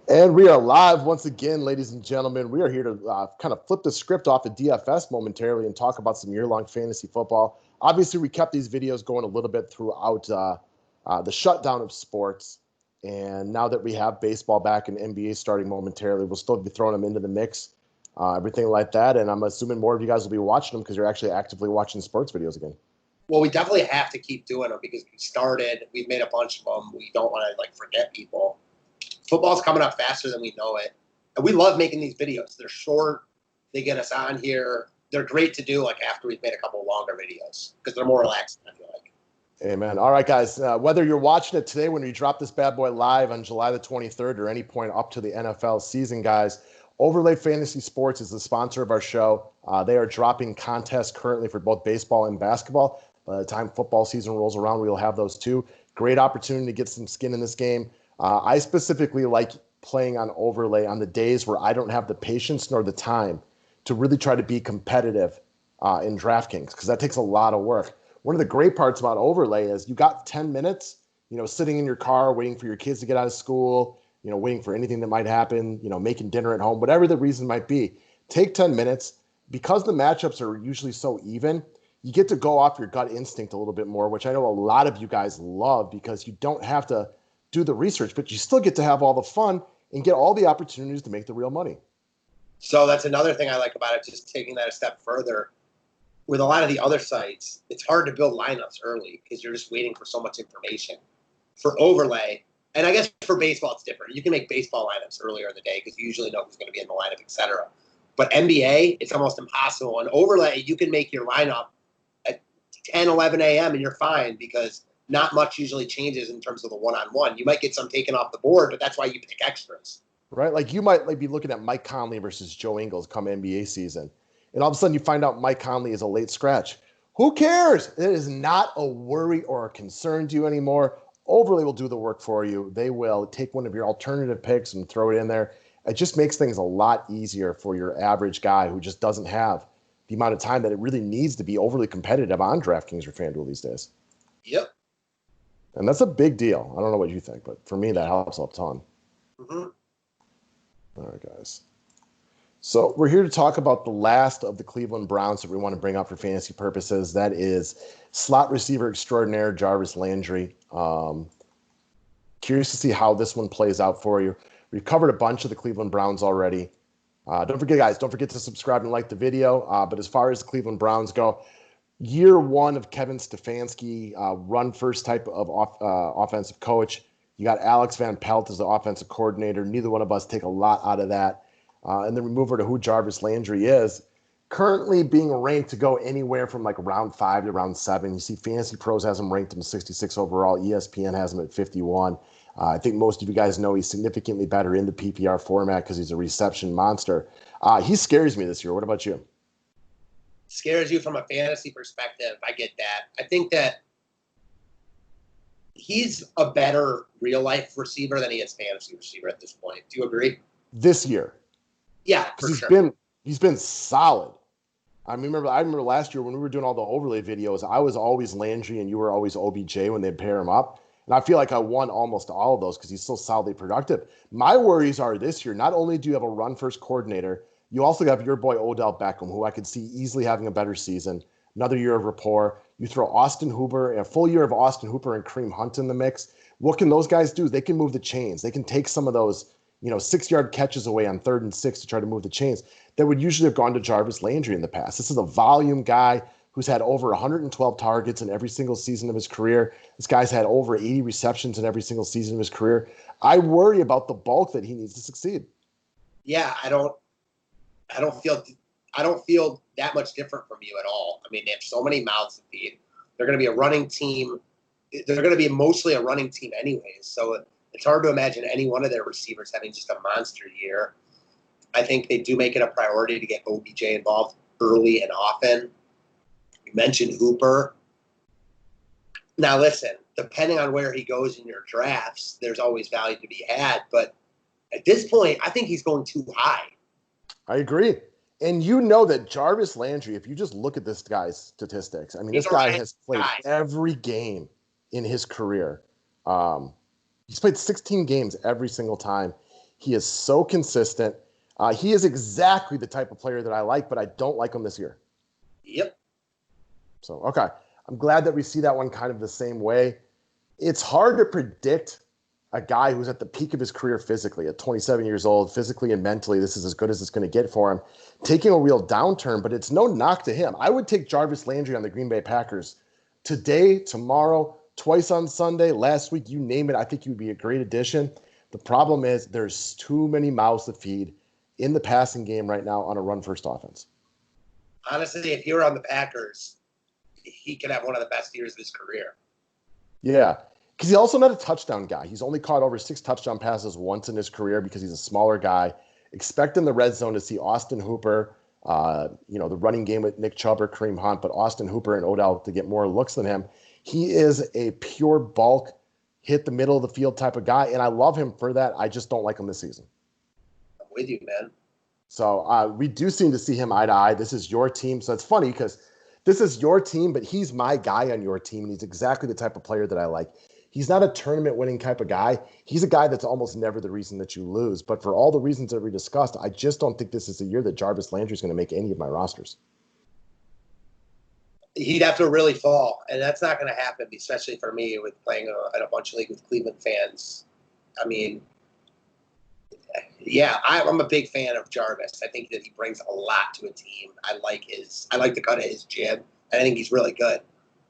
And we are live once again, ladies and gentlemen. We are here to kind of flip the script off of DFS momentarily and talk about some year-long fantasy football. Obviously, we kept these videos going a little bit throughout the shutdown of sports. And now that we have baseball back and NBA starting momentarily, we'll still be throwing them into the mix, everything like that. And I'm assuming more of you guys will be watching them because you're actually actively watching sports videos again. Well, we definitely have to keep doing them because we've made a bunch of them. We don't want to forget people. Football's coming up faster than we know it. And we love making these videos. They're short. They get us on here. They're great to do after we've made a couple longer videos because they're more relaxing, I feel like. Amen. All right, guys, whether you're watching it today when we drop this bad boy live on July the 23rd or any point up to the NFL season, guys, Overlay Fantasy Sports is the sponsor of our show. They are dropping contests currently for both baseball and basketball. By the time football season rolls around, we will have those too. Great opportunity to get some skin in this game. I specifically like playing on Overlay on the days where I don't have the patience nor the time to really try to be competitive in DraftKings because that takes a lot of work. One of the great parts about Overlay is you got 10 minutes, sitting in your car, waiting for your kids to get out of school, waiting for anything that might happen, making dinner at home, whatever the reason might be. Take 10 minutes. Because the matchups are usually so even, you get to go off your gut instinct a little bit more, which I know a lot of you guys love because you don't have to do the research, but you still get to have all the fun and get all the opportunities to make the real money. So that's another thing I like about it, just taking that a step further. With a lot of the other sites, it's hard to build lineups early because you're just waiting for so much information. For Overlay, and I guess for baseball, it's different. You can make baseball lineups earlier in the day because you usually know who's going to be in the lineup, et cetera. But NBA, it's almost impossible. On Overlay, you can make your lineup at 10, 11 a.m. and you're fine because not much usually changes in terms of the one-on-one. You might get some taken off the board, but that's why you pick extras. Right? Like you might be looking at Mike Conley versus Joe Ingles come NBA season. And all of a sudden you find out Mike Conley is a late scratch. Who cares? It is not a worry or a concern to you anymore. Overlay will do the work for you. They will take one of your alternative picks and throw it in there. It just makes things a lot easier for your average guy who just doesn't have the amount of time that it really needs to be overly competitive on DraftKings or FanDuel these days. Yep. And that's a big deal. I don't know what you think, but for me, that helps a ton. Mm-hmm. All right, guys. So we're here to talk about the last of the Cleveland Browns that we want to bring up for fantasy purposes. That is slot receiver extraordinaire Jarvis Landry. Curious to see how this one plays out for you. We've covered a bunch of the Cleveland Browns already. Don't forget, guys, don't forget to subscribe and like the video. But as far as the Cleveland Browns go, year one of Kevin Stefanski, run first type of offensive coach. You got Alex Van Pelt as the offensive coordinator. Neither one of us take a lot out of that. And then we move over to who Jarvis Landry is. Currently being ranked to go anywhere from round 5 to round 7. You see Fantasy Pros has him ranked him 66 overall. ESPN has him at 51. I think most of you guys know he's significantly better in the PPR format because he's a reception monster. He scares me this year. What about you? Scares you from a fantasy perspective. I get that. I think that he's a better real-life receiver than he is fantasy receiver at this point. Do you agree? This year. Yeah, for sure. He's been solid. I remember last year when we were doing all the Overlay videos, I was always Landry and you were always OBJ when they'd pair him up. And I feel like I won almost all of those because he's so solidly productive. My worries are this year, not only do you have a run-first coordinator, you also have your boy Odell Beckham, who I could see easily having a better season. Another year of rapport. You throw Austin Hooper, a full year of Austin Hooper and Kareem Hunt in the mix. What can those guys do? They can move the chains. They can take some of those 6-yard catches away on 3rd and 6 to try to move the chains that would usually have gone to Jarvis Landry in the past. This is a volume guy who's had over 112 targets in every single season of his career. This guy's had over 80 receptions in every single season of his career. I worry about the bulk that he needs to succeed. Yeah, I don't feel that much different from you at all. I mean, they have so many mouths to feed. They're going to be a running team. They're going to be mostly a running team anyways. So it's hard to imagine any one of their receivers having just a monster year. I think they do make it a priority to get OBJ involved early and often. You mentioned Hooper. Now, listen, depending on where he goes in your drafts, there's always value to be had. But at this point, I think he's going too high. I agree. And you know that Jarvis Landry, if you just look at this guy's statistics, I mean, this guy has played every game in his career. He's played 16 games every single time. He is so consistent. He is exactly the type of player that I like, but I don't like him this year. Yep. So, okay. I'm glad that we see that one kind of the same way. It's hard to predict a guy who's at the peak of his career physically, at 27 years old, physically and mentally. This is as good as it's going to get for him. Taking a real downturn, but it's no knock to him. I would take Jarvis Landry on the Green Bay Packers today, tomorrow, twice on Sunday, last week, you name it. I think he would be a great addition. The problem is there's too many mouths to feed in the passing game right now on a run-first offense. Honestly, if he were on the Packers, he could have one of the best years of his career. Yeah, because he's also not a touchdown guy. He's only caught over 6 touchdown passes once in his career because he's a smaller guy. Expect in the red zone to see Austin Hooper, the running game with Nick Chubb or Kareem Hunt, but Austin Hooper and Odell to get more looks than him. He is a pure bulk, hit the middle of the field type of guy, and I love him for that. I just don't like him this season. I'm with you, man. So we do seem to see him eye to eye. This is your team, so it's funny because this is your team, but he's my guy on your team, and he's exactly the type of player that I like. He's not a tournament-winning type of guy. He's a guy that's almost never the reason that you lose. But for all the reasons that we discussed, I just don't think this is a year that Jarvis Landry is going to make any of my rosters. He'd have to really fall, and that's not going to happen, especially for me with playing in a bunch of league with Cleveland fans. I mean, yeah, I'm a big fan of Jarvis. I think that he brings a lot to a team. I like the cut of his jib, and I think he's really good.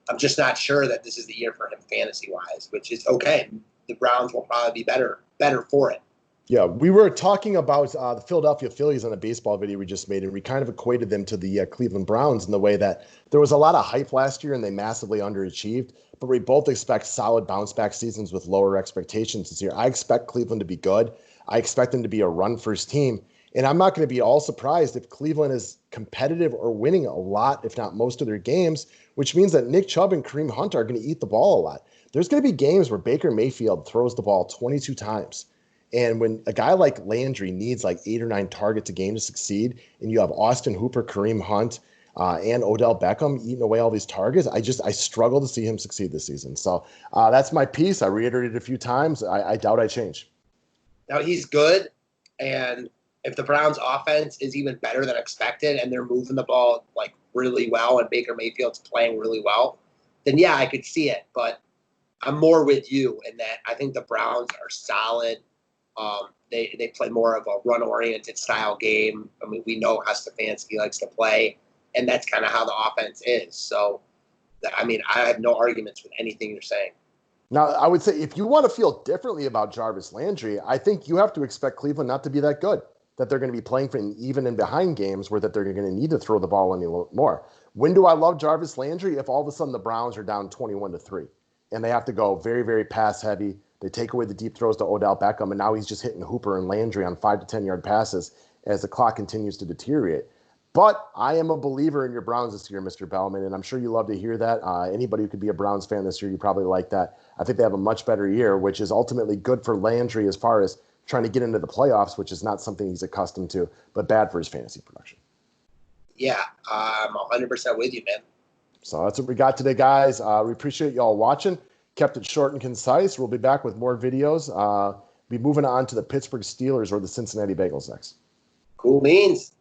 I'm just not sure that this is the year for him fantasy-wise, which is okay. The Browns will probably be better for it. Yeah, we were talking about the Philadelphia Phillies on a baseball video we just made, and we kind of equated them to the Cleveland Browns in the way that there was a lot of hype last year and they massively underachieved, but we both expect solid bounce-back seasons with lower expectations this year. I expect Cleveland to be good. I expect them to be a run-first team, and I'm not going to be all surprised if Cleveland is competitive or winning a lot, if not most of their games, which means that Nick Chubb and Kareem Hunt are going to eat the ball a lot. There's going to be games where Baker Mayfield throws the ball 22 times. And when a guy like Landry needs like 8 or 9 targets a game to succeed, and you have Austin Hooper, Kareem Hunt, and Odell Beckham eating away all these targets, I struggle to see him succeed this season. So that's my piece. I reiterated it a few times. I doubt I change. Now, he's good, and if the Browns' offense is even better than expected and they're moving the ball like really well and Baker Mayfield's playing really well, then yeah, I could see it. But I'm more with you in that I think the Browns are solid. They play more of a run-oriented style game. I mean, we know how Stefanski likes to play, and that's kind of how the offense is. So, I mean, I have no arguments with anything you're saying. Now, I would say if you want to feel differently about Jarvis Landry, I think you have to expect Cleveland not to be that good, that they're going to be playing for even and behind games where that they're going to need to throw the ball any more. When do I love Jarvis Landry? If all of a sudden the Browns are down 21-3 and they have to go very, very pass heavy. They take away the deep throws to Odell Beckham, and now he's just hitting Hooper and Landry on 5 to 10 yard passes as the clock continues to deteriorate. But I am a believer in your Browns this year, Mr. Bellman, and I'm sure you love to hear that. Anybody who could be a Browns fan this year, you probably like that. I think they have a much better year, which is ultimately good for Landry as far as trying to get into the playoffs, which is not something he's accustomed to, but bad for his fantasy production. Yeah, I'm 100% with you, man. So that's what we got today, guys. We appreciate you all watching. Kept it short and concise. We'll be back with more videos. Be moving on to the Pittsburgh Steelers or the Cincinnati Bengals next. Cool beans.